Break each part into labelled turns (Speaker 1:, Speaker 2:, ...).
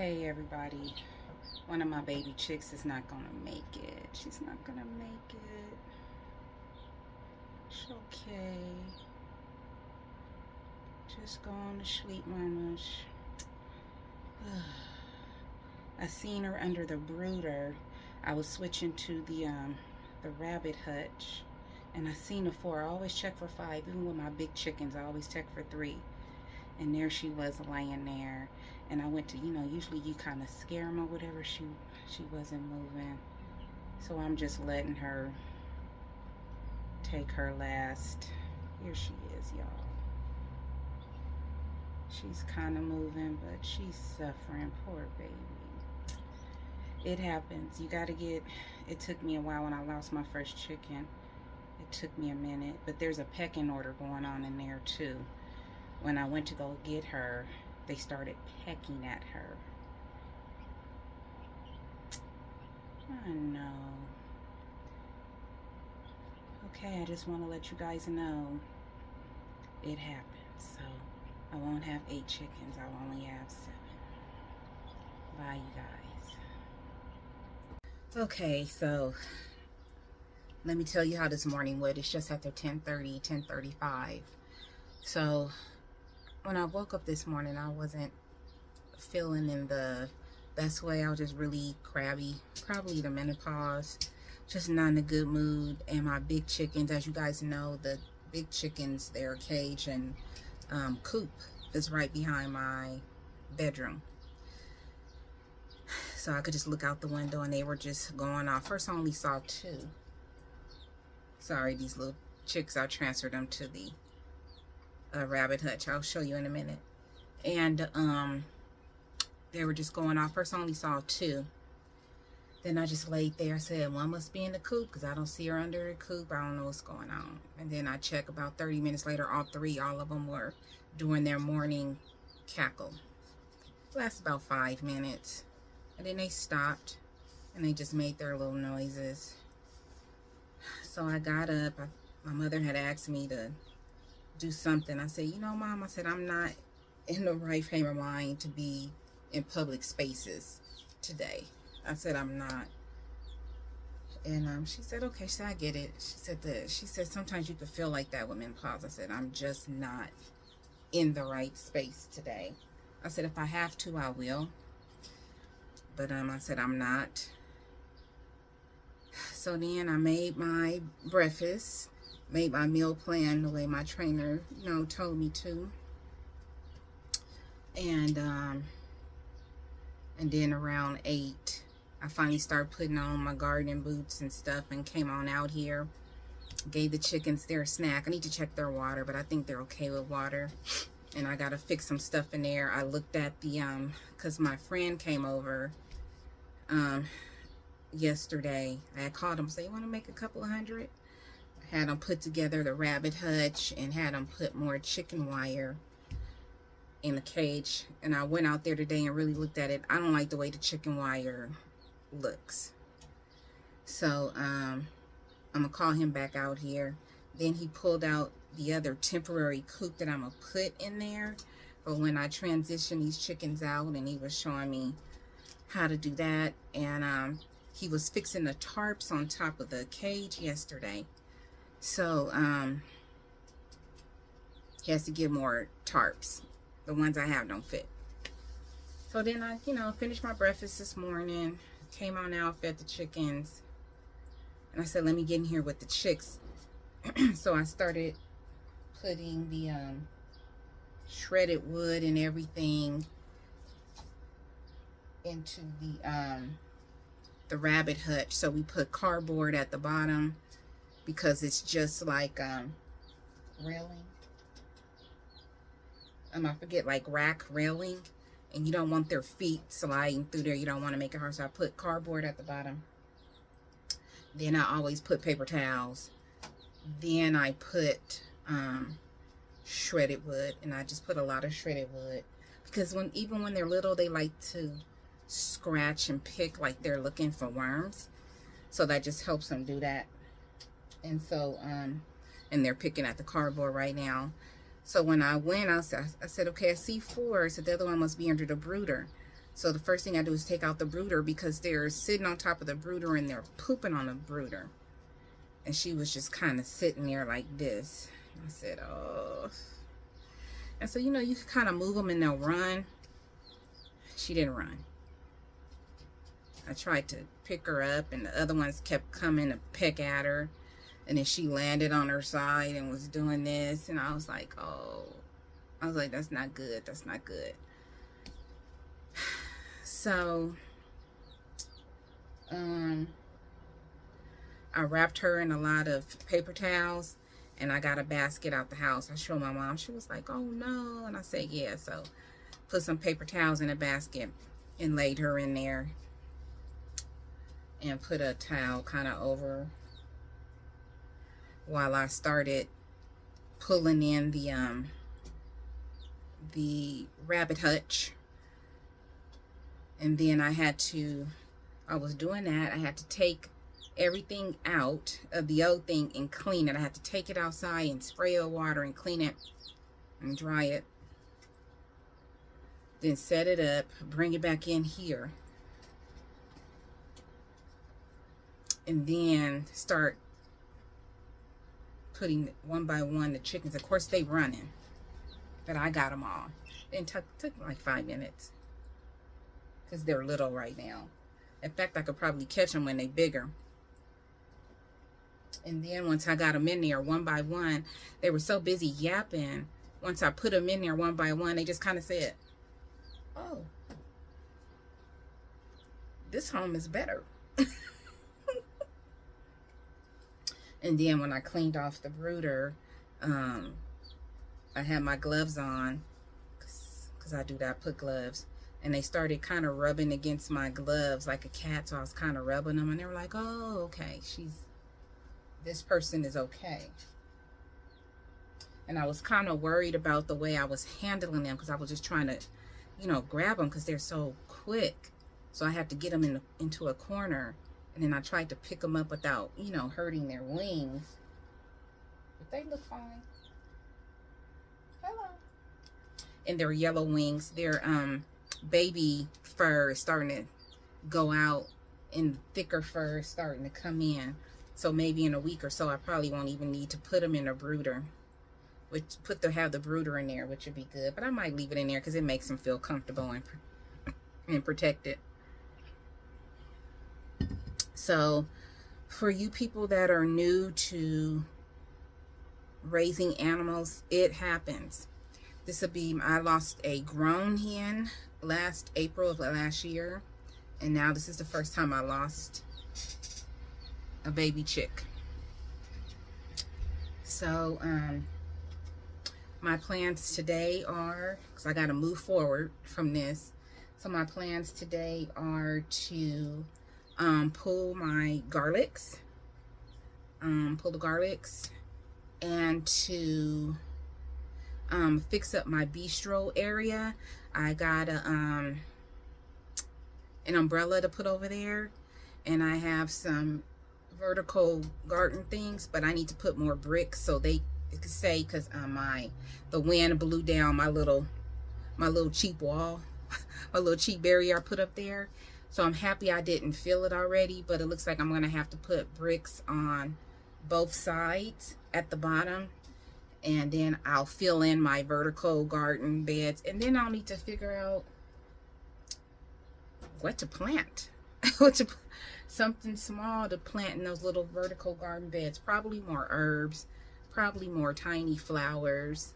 Speaker 1: Hey everybody, one of my baby chicks is not gonna make it. She's not gonna make it. It's okay. Just go on to sleep, mamas. I seen her under the brooder. I was switching to the rabbit hutch, and I seen the 4. I always check for 5. Even with my big chickens, I always check for 3. And there she was laying there, and I went to, usually you kind of scare them or whatever. She wasn't moving, so I'm just letting her take her last. Here she is, y'all. She's kind of moving, but she's suffering. Poor baby. It happens. You got to get, it took me a while when I lost my first chicken. It took me a minute, but there's a pecking order going on in there too. When I went to go get her, they started pecking at her. I know. Okay, I just want to let you guys know it happens. So I won't have 8 chickens. I'll only have 7. Bye, you guys. Okay, so let me tell you how this morning went. It's just after 10:30, 10:35. So when I woke up this morning, I wasn't feeling in the best way. I was just really crabby, probably the menopause, just not in a good mood. And my big chickens, as you guys know, the big chickens, their cage and coop is right behind my bedroom. So I could just look out the window and they were just going off. First I only saw 2. Sorry, these little chicks, I transferred them to the rabbit hutch. I'll show you in a minute. And they were just going off. First I only saw 2. Then I just laid there. I said, one must be in the coop because I don't see her under the coop. I don't know what's going on. And then I check about 30 minutes later, all of them were doing their morning cackle. It lasted about 5 minutes. And then they stopped and they just made their little noises. So I got up. My mother had asked me to do something. I said, Mom, I said, I'm not in the right frame of mind to be in public spaces today. I said, I'm not. And she said, okay. She said, I get it. She said, sometimes you could feel like that with menopause. I said, I'm just not in the right space today. I said, if I have to, I will. But I said, I'm not. So then I made my breakfast, made my meal plan the way my trainer, told me to. And then around 8, I finally started putting on my gardening boots and stuff and came on out here. Gave the chickens their snack. I need to check their water, but I think they're okay with water. And I gotta fix some stuff in there. I looked at the because my friend came over yesterday. I had called him, say, you want to make a couple of $100? I had them put together the rabbit hutch and had them put more chicken wire in the cage. And I went out there today and really looked at it. I don't like the way the chicken wire looks. So I'm gonna call him back out here. Then he pulled out the other temporary coop that I'm gonna put in there for when I transition these chickens out, and he was showing me how to do that. And he was fixing the tarps on top of the cage yesterday. So he has to get more tarps. The ones I have don't fit. So then I, finished my breakfast this morning, came on out, fed the chickens, and I said, let me get in here with the chicks. So I started putting the shredded wood and everything into the rabbit hutch. So we put cardboard at the bottom because it's just like railing. I forget, like rack railing, and you don't want their feet sliding through there. You don't want to make it hard. So I put cardboard at the bottom. Then I always put paper towels. Then I put shredded wood, and I just put a lot of shredded wood because even when they're little, they like to scratch and pick like they're looking for worms. So that just helps them do that. And so and they're picking at the cardboard right now. So when I went, I said, okay, I see 4. So the other one must be under the brooder. So the first thing I do is take out the brooder because they're sitting on top of the brooder and they're pooping on the brooder. And she was just kind of sitting there like this. I said, oh. And so, you know, you can kind of move them and they'll run. She didn't run. I tried to pick her up and the other ones kept coming to peck at her. And then she landed on her side and was doing this. And I was like, oh. I was like, that's not good. That's not good. So, I wrapped her in a lot of paper towels. And I got a basket out the house. I showed my mom. She was like, oh, no. And I said, yeah. So, put some paper towels in a basket and laid her in there. And put a towel kind of over while I started pulling in the rabbit hutch. And then I was doing that. I had to take everything out of the old thing and clean it. I had to take it outside and spray it with water and clean it and dry it. Then set it up, bring it back in here. And then start putting one by one the chickens. Of course, they running, but I got them all. It took like 5 minutes because they're little right now. In fact, I could probably catch them when they're bigger. And then once I got them in there one by one, they were so busy yapping. Once I put them in there one by one, they just kind of said, oh, this home is better. And then when I cleaned off the brooder, I had my gloves on, because I do that, put gloves. And they started kind of rubbing against my gloves like a cat, so I was kind of rubbing them. And they were like, oh, okay, this person is okay. And I was kind of worried about the way I was handling them, because I was just trying to, you know, grab them because they're so quick. So I had to get them into a corner. And then I tried to pick them up without, you know, hurting their wings. But they look fine. Hello. And their yellow wings, their baby fur is starting to go out, and thicker fur is starting to come in. So maybe in a week or so, I probably won't even need to put them in a brooder. Have the brooder in there, which would be good. But I might leave it in there because it makes them feel comfortable and protected. So, for you people that are new to raising animals, it happens. I lost a grown hen last April of last year. And now this is the first time I lost a baby chick. So, my plans today are, because I got to move forward from this. So, my plans today are to pull my garlics, and to fix up my bistro area. I got an umbrella to put over there, and I have some vertical garden things, but I need to put more bricks so they could say, because the wind blew down my little cheap wall, my little cheap barrier I put up there. So I'm happy I didn't fill it already, but it looks like I'm going to have to put bricks on both sides at the bottom. And then I'll fill in my vertical garden beds. And then I'll need to figure out what to plant. Something small to plant in those little vertical garden beds. Probably more herbs. Probably more tiny flowers.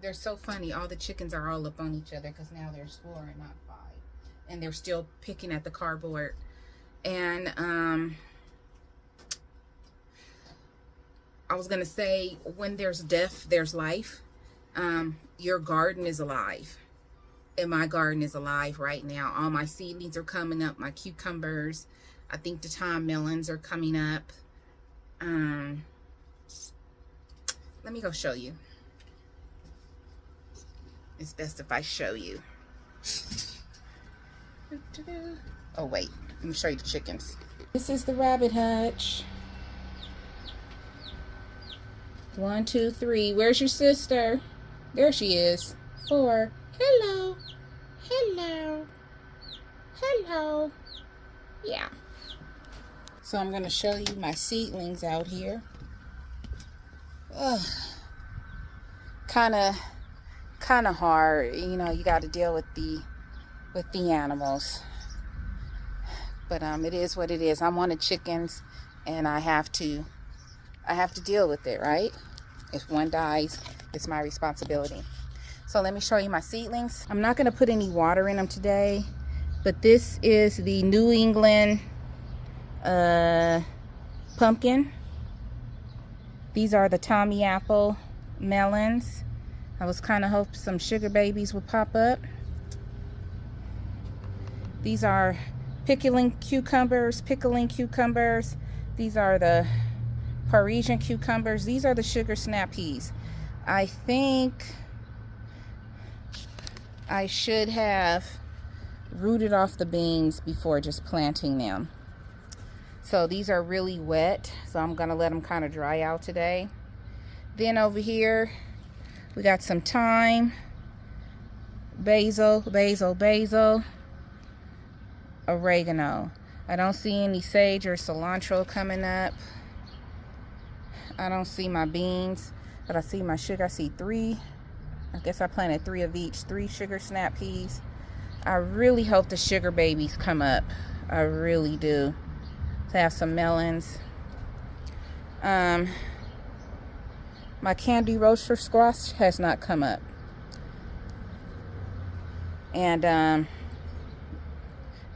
Speaker 1: They're so funny. All the chickens are all up on each other because now there's 4 and not 5. And they're still picking at the cardboard. And I was going to say, when there's death, there's life. Your garden is alive. And my garden is alive right now. All my seedlings are coming up. My cucumbers. I think the thyme melons are coming up. Let me go show you. It's best if I show you. Oh, wait. Let me show you the chickens. This is the rabbit hutch. 1, 2, 3. Where's your sister? There she is. 4. Hello. Hello. Hello. Yeah. So I'm going to show you my seedlings out here. Ugh. Kind of hard. You know, you got to deal with the animals. But it is what it is. I wanted chickens, and I have to deal with it, right? If one dies, it's my responsibility. So let me show you my seedlings. I'm not going to put any water in them today, but this is the New England pumpkin. These are the Tommy Apple melons. I was kind of hoping some sugar babies would pop up. These are pickling cucumbers. These are the Parisian cucumbers. These are the sugar snap peas. I think I should have rooted off the beans before just planting them. So these are really wet, so I'm gonna let them kind of dry out today. Then over here we got some thyme, basil, oregano. I don't see any sage or cilantro coming up. I don't see my beans, but I see my sugar. I see 3. I guess I planted 3 of each. 3 sugar snap peas. I really hope the sugar babies come up. I really do. To have some melons. My candy roaster squash has not come up. And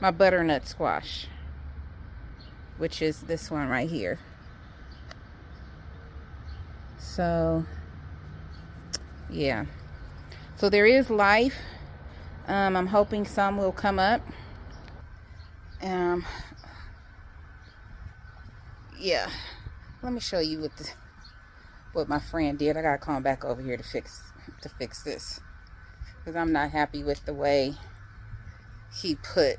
Speaker 1: my butternut squash, which is this one right here. So yeah, so there is life. I'm hoping some will come up. Yeah, let me show you what my friend did. I gotta come back over here to fix this, because I'm not happy with the way he put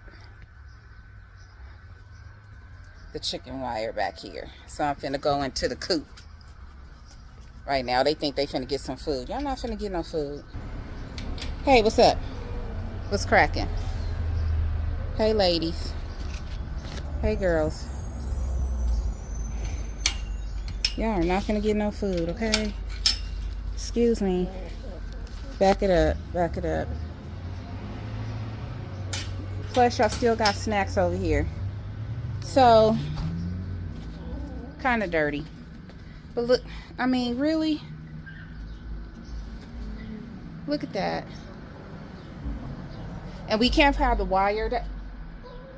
Speaker 1: the chicken wire back here. So I'm finna go into the coop right now. They think they finna get some food. Y'all not finna get no food. Hey, what's up? What's cracking? Hey, ladies. Hey, girls. Y'all are not gonna get no food, okay? Excuse me. Back it up. Back it up. Plus, y'all still got snacks over here. So, kind of dirty. But look, I mean, really? Look at that. And we can't have the wire that...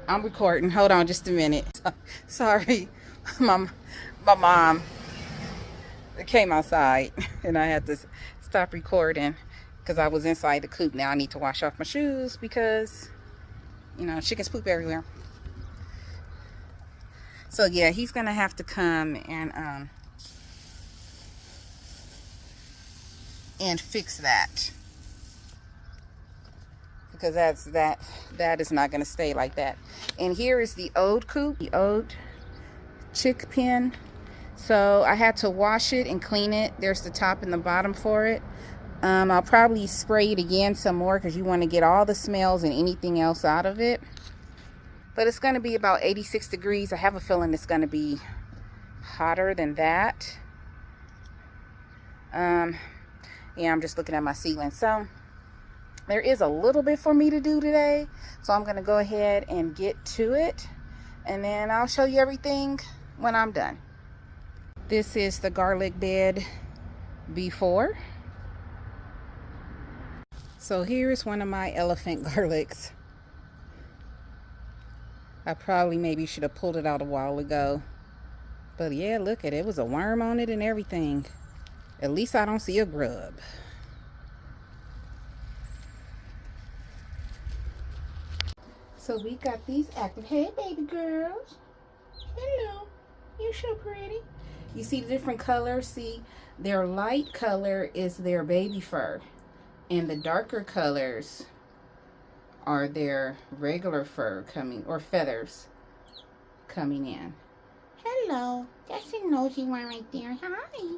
Speaker 1: I'm recording. Hold on just a minute. Sorry. My mom came outside and I had to stop recording because I was inside the coop. Now I need to wash off my shoes because, you know, chickens poop everywhere. So yeah, he's gonna have to come and fix that, because that is not gonna stay like that. And here is the old coop, the old chick pen. So I had to wash it and clean it. There's the top and the bottom for it. I'll probably spray it again some more because you want to get all the smells and anything else out of it. But it's going to be about 86 degrees. I have a feeling it's going to be hotter than that. Yeah, I'm just looking at my seedlings. So there is a little bit for me to do today. So I'm going to go ahead and get to it. And then I'll show you everything when I'm done. This is the garlic bed before. So here's one of my elephant garlics. I probably maybe should have pulled it out a while ago. But yeah, look at it. It was a worm on it and everything. At least I don't see a grub. So we got these active. Hey, baby girls. Hello. You're so pretty. You see the different colors? See, their light color is their baby fur. And the darker colors are their regular fur coming, or feathers coming in. Hello. That's a nosy one right there. Hi.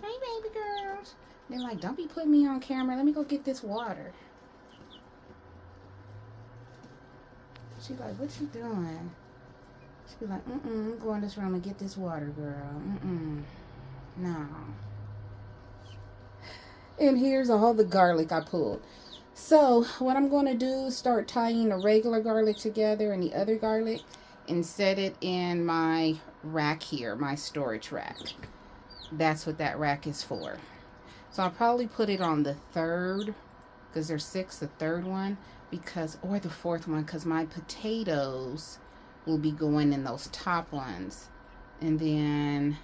Speaker 1: Hey, baby girls. They're like, don't be putting me on camera. Let me go get this water. She's like, what you doing? She'd be like, I'm going to this room and get this water, girl. No. And here's all the garlic I pulled. So what I'm going to do is start tying the regular garlic together and the other garlic and set it in my rack here, my storage rack. That's what that rack is for. So I'll probably put it on the third, because there's 6, the third one, because, or the fourth one, because my potatoes will be going in those top ones. And then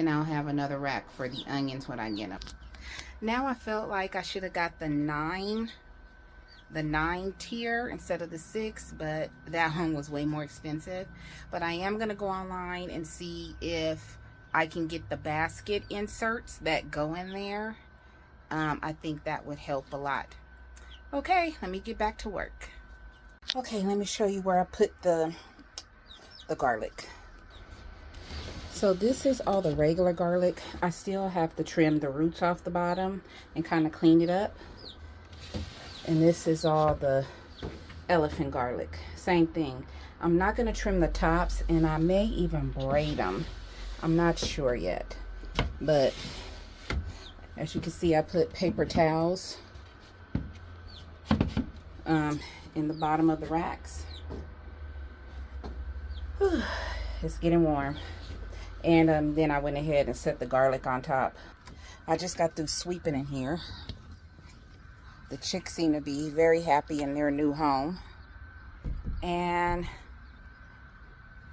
Speaker 1: I'll have another rack for the onions when I get them. Now I felt like I should have got the 9 tier instead of the 6, but that one was way more expensive. But I am going to go online and see if I can get the basket inserts that go in there. I think that would help a lot. Okay, let me get back to work. Okay, let me show you where I put the garlic. So this is all the regular garlic. I still have to trim the roots off the bottom and kind of clean it up. And this is all the elephant garlic. Same thing. I'm not going to trim the tops, and I may even braid them. I'm not sure yet. But as you can see, I put paper towels in the bottom of the racks. Whew, it's getting warm. And then I went ahead and set the garlic on top. I just got through sweeping in here. The chicks seem to be very happy in their new home. And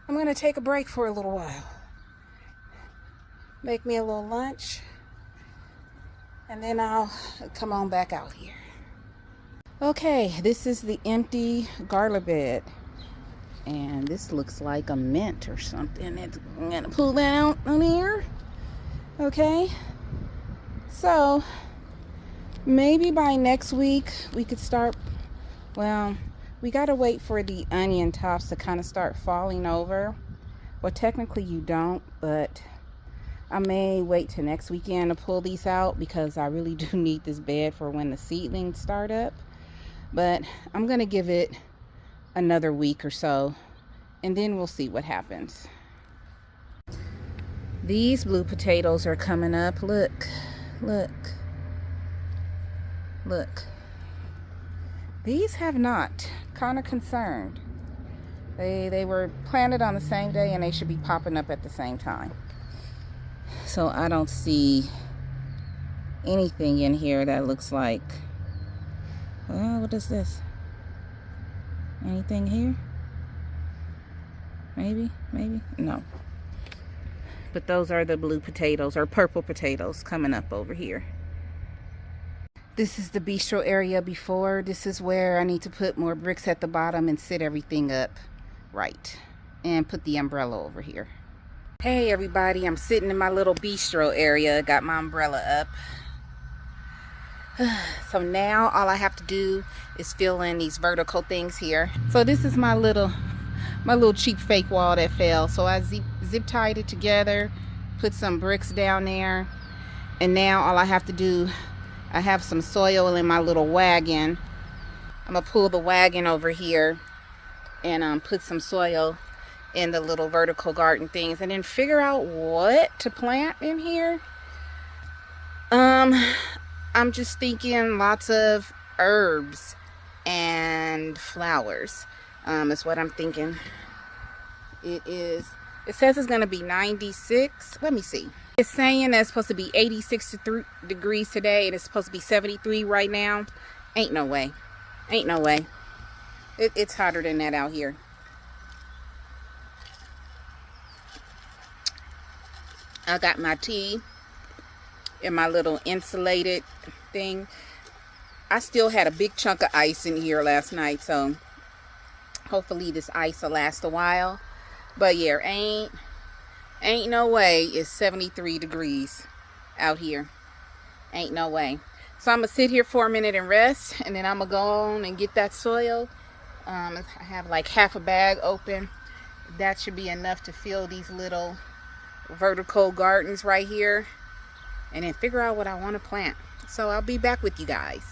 Speaker 1: I'm going to take a break for a little while. Make me a little lunch. And then I'll come on back out here. Okay, this is the empty garlic bed. And this looks like a mint or something. I'm going to pull that out on here. Okay. So, maybe by next week we could start, well, we got to wait for the onion tops to kind of start falling over. Well, technically you don't, but I may wait till next weekend to pull these out because I really do need this bed for when the seedlings start up. But I'm going to give it another week or so, and then we'll see what happens. These blue potatoes are coming up. Look. These have not. Kind of concerned. They were planted on the same day, and they should be popping up at the same time. So I don't see anything in here that looks like, what is this? Anything here? Maybe? No. But those are the blue potatoes, or purple potatoes, coming up over here. This is the bistro area before. This is where I need to put more bricks at the bottom and sit everything up right. And put the umbrella over here. Hey everybody, I'm sitting in my little bistro area. Got my umbrella up. So now all I have to do is fill in these vertical things here. So this is my little cheap fake wall that fell. So I zip tied it together, put some bricks down there, and now all I have to do, I have some soil in my little wagon. I'm gonna pull the wagon over here and put some soil in the little vertical garden things, and then figure out what to plant in here. I'm just thinking lots of herbs and flowers. Is what I'm thinking. It says it's going to be 96. Let me see. It's saying that it's supposed to be 86 degrees today, and it's supposed to be 73 right now. Ain't no way. It's hotter than that out here. I got my tea in my little insulated thing. I still had a big chunk of ice in here last night, so hopefully this ice will last a while. But yeah, ain't no way it's 73 degrees out here. Ain't no way. So I'm gonna sit here for a minute and rest, and then I'm gonna go on and get that soil. I have like half a bag open. That should be enough to fill these little vertical gardens right here. and then figure out what I want to plant. So I'll be back with you guys.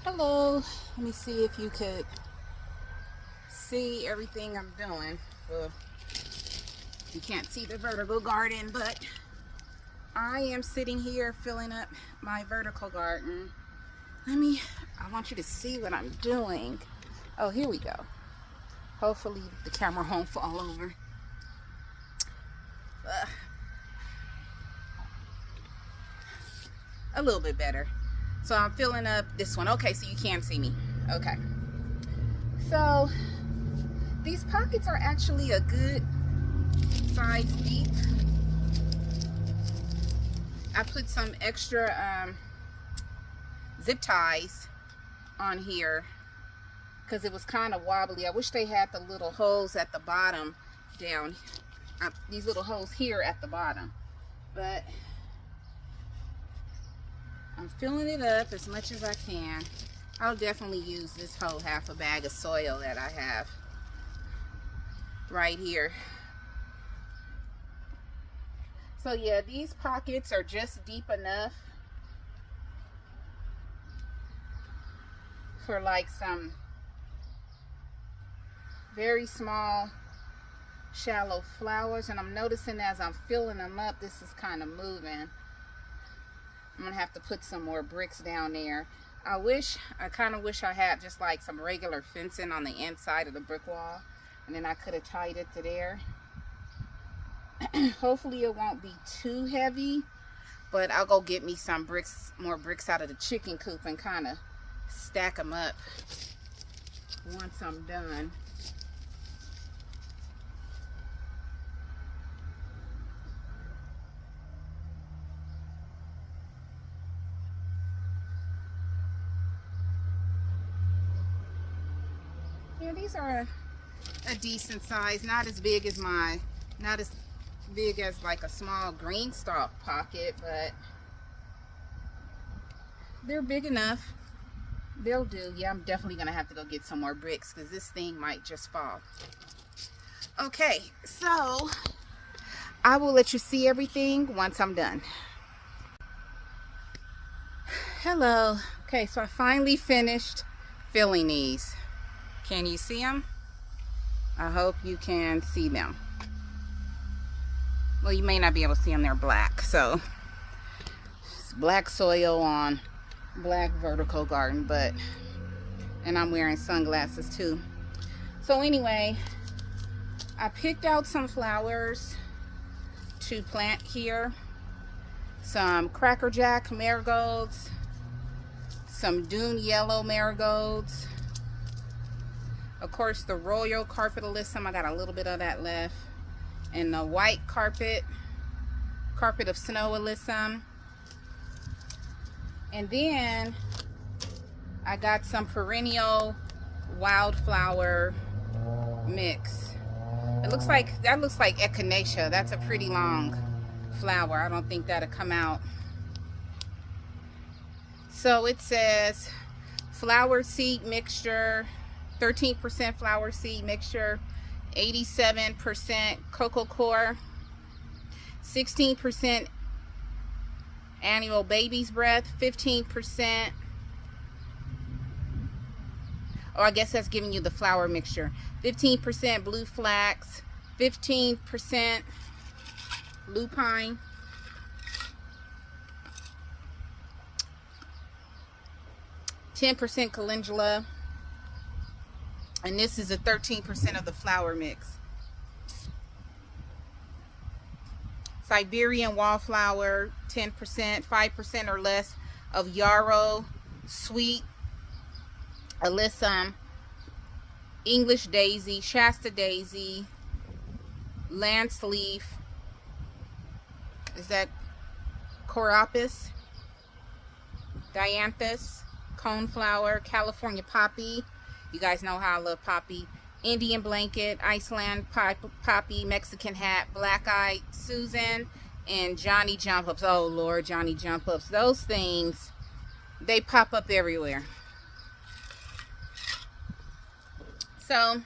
Speaker 1: Hello, let me see if you could see everything I'm doing. Well, you can't see the vertical garden, but I am sitting here filling up my vertical garden. I want you to see what I'm doing. Oh, here we go. Hopefully the camera won't fall over. A little bit better. So I'm filling up this one. Okay, so you can see me. Okay. So these pockets are actually a good size deep. I put some extra zip ties on here because it was kind of wobbly. I wish they had the little holes at the bottom down. These little holes here at the bottom. But I'm filling it up as much as I can. I'll definitely use this whole half a bag of soil that I have right here. So yeah, these pockets are just deep enough for like some very small shallow flowers, and I'm noticing as I'm filling them up, this is kind of moving. I'm gonna have to put some more bricks down there. I kind of wish I had just like some regular fencing on the inside of the brick wall, and then I could have tied it to there. Hopefully it won't be too heavy, but I'll go get me some bricks, more bricks out of the chicken coop, and kind of stack them up once I'm done. Yeah, these are a decent size, not as big as like a small green stalk pocket, but they're big enough. They'll do. Yeah, I'm definitely gonna have to go get some more bricks because this thing might just fall. Okay, so I will let you see everything once I'm done. Hello. Okay, so I finally finished filling these. Can you see them? I hope you can see them. Well, you may not be able to see them. They're black. So it's black soil on black vertical garden, and I'm wearing sunglasses too. So anyway, I picked out some flowers to plant here. Some Cracker Jack marigolds, some Dune Yellow marigolds, of course the Royal Carpet Alyssum, I got a little bit of that left, and the white Carpet of Snow Alyssum. And then I got some perennial wildflower mix. That looks like echinacea. That's a pretty long flower. I don't think that'll come out. So it says flower seed mixture, 13% flower seed mixture, 87% cocoa coir, 16% annual baby's breath, 15%, oh, I guess that's giving you the flower mixture, 15% blue flax, 15% lupine, 10% calendula, and this is a 13% of the flower mix. Siberian wallflower, 10%, 5% or less of yarrow, sweet alyssum, English daisy, Shasta daisy, lance leaf, is that Coropus, dianthus, coneflower, California poppy. You guys know how I love poppy. Indian blanket, Iceland poppy, Mexican hat, black-eyed Susan, and Johnny jump ups. Oh Lord, Johnny jump ups. Those things, they pop up everywhere. So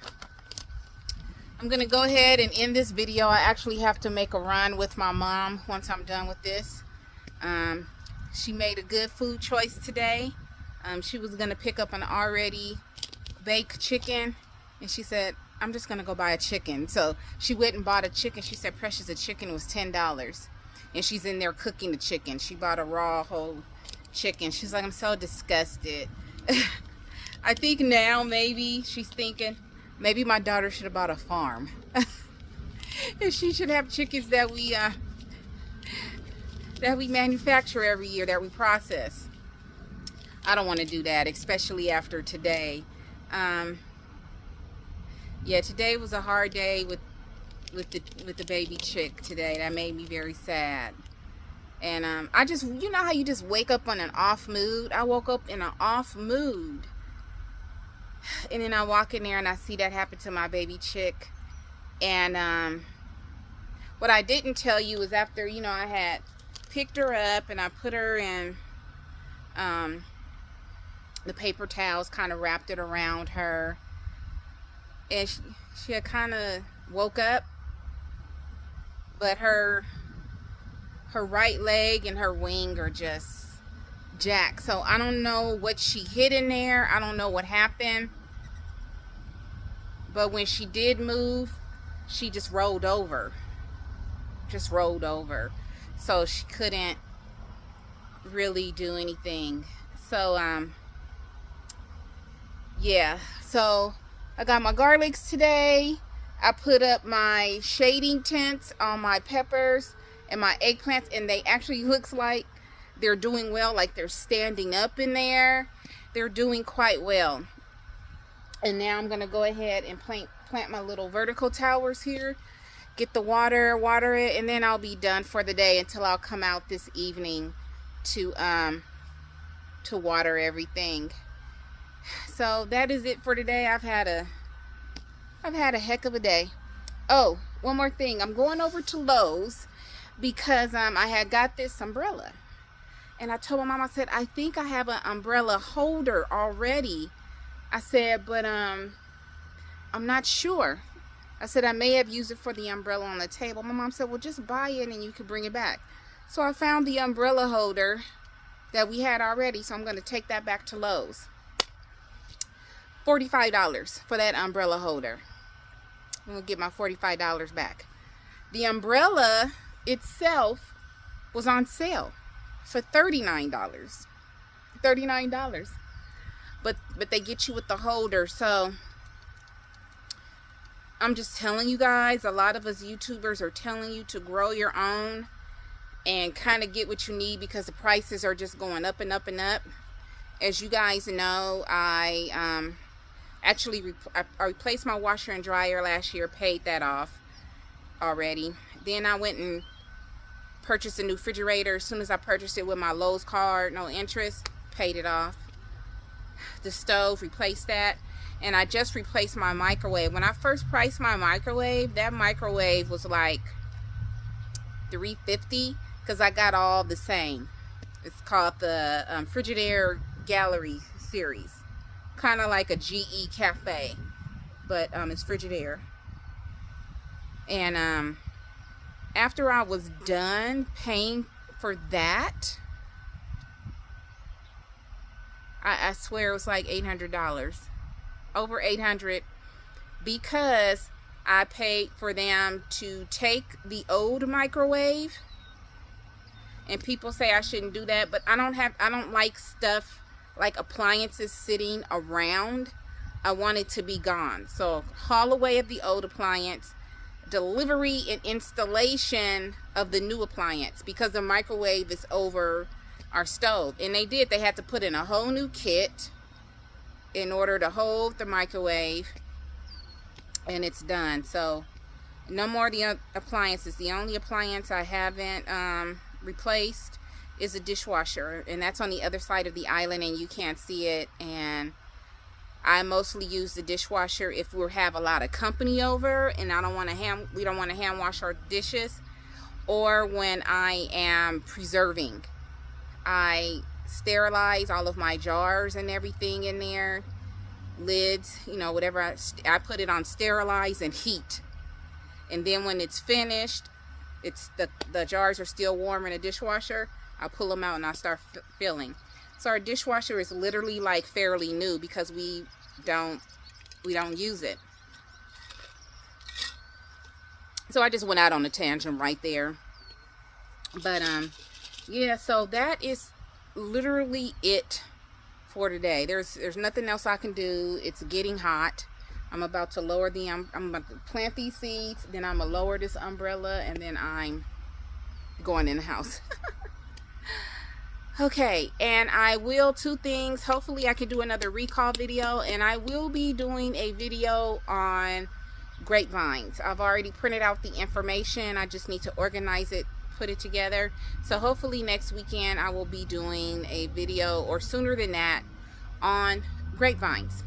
Speaker 1: I'm gonna go ahead and end this video. I actually have to make a run with my mom once I'm done with this. She made a good food choice today. She was gonna pick up an already baked chicken, and she said, I'm just gonna go buy a chicken. So she went and bought a chicken. She said, Precious, the chicken was $10, and she's in there cooking the chicken. She bought a raw whole chicken. She's like, I'm so disgusted. I think now maybe she's thinking, maybe my daughter should have bought a farm. And she should have chickens that we manufacture every year, that we process. I don't want to do that, especially after today. Yeah, today was a hard day with the baby chick today. That made me very sad. And I just, you know how you just wake up on an off mood? I woke up in an off mood. And then I walk in there and I see that happen to my baby chick. And what I didn't tell you is after, you know, I had picked her up and I put her in the paper towels, kind of wrapped it around her. And she had kind of woke up, but her right leg and her wing are just jacked. So I don't know what she hid in there. I don't know what happened. But when she did move, she just rolled over. Just rolled over. So she couldn't really do anything. So, yeah. So I got my garlics today. I put up my shading tents on my peppers and my eggplants, and they actually looks like they're doing well, like they're standing up in there. They're doing quite well. And now I'm gonna go ahead and plant my little vertical towers here, get the water it, and then I'll be done for the day until I'll come out this evening to water everything. So that is it for today. I've had a heck of a day. Oh, one more thing. I'm going over to Lowe's because I had got this umbrella. And I told my mom, I said, I think I have an umbrella holder already. I said, but I'm not sure. I said, I may have used it for the umbrella on the table. My mom said, well, just buy it and you can bring it back. So I found the umbrella holder that we had already. So I'm going to take that back to Lowe's. $45 for that umbrella holder. I'm going to get my $45 back. The umbrella itself was on sale for $39. $39. But they get you with the holder. So I'm just telling you guys, a lot of us YouTubers are telling you to grow your own and kind of get what you need because the prices are just going up and up and up. As you guys know, I actually I replaced my washer and dryer last year, paid that off already. Then I went and purchased a new refrigerator. As soon as I purchased it with my Lowe's card, no interest, paid it off. The stove, replaced that. And I just replaced my microwave. When I first priced my microwave, that microwave was like $350 because I got all the same. It's called the Frigidaire Gallery series. Kind of like a GE Cafe, but it's Frigidaire. And after I was done paying for that, I swear it was like $800. Over $800, because I paid for them to take the old microwave. And people say I shouldn't do that, but I don't like stuff like appliances sitting around. I want it to be gone. So haul away of the old appliance, delivery and installation of the new appliance, because the microwave is over our stove. And they had to put in a whole new kit in order to hold the microwave, and it's done. So no more of the appliances. The only appliance I haven't replaced is a dishwasher, and that's on the other side of the island and you can't see it. And I mostly use the dishwasher if we have a lot of company over and we don't want to hand wash our dishes, or when I am preserving. I sterilize all of my jars and everything in there, lids, you know, whatever. I put it on sterilize and heat, and then when it's finished, it's the jars are still warm in a dishwasher, I'll pull them out and I'll start filling. So our dishwasher is literally like fairly new because we don't use it. So I just went out on a tangent right there. But yeah, so that is literally it for today. There's nothing else I can do. It's getting hot. I'm about to lower the I'm about to plant these seeds, then I'm gonna lower this umbrella, and then I'm going in the house. Okay, and I will, two things. Hopefully I can do another recall video, and I will be doing a video on grapevines. I've already printed out the information. I just need to organize it, put it together. So hopefully next weekend I will be doing a video, or sooner than that, on grapevines.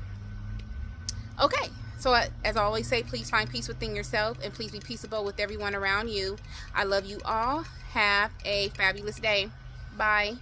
Speaker 1: Okay, so as I always say, please find peace within yourself, and please be peaceable with everyone around you. I love you all. Have a fabulous day. Bye.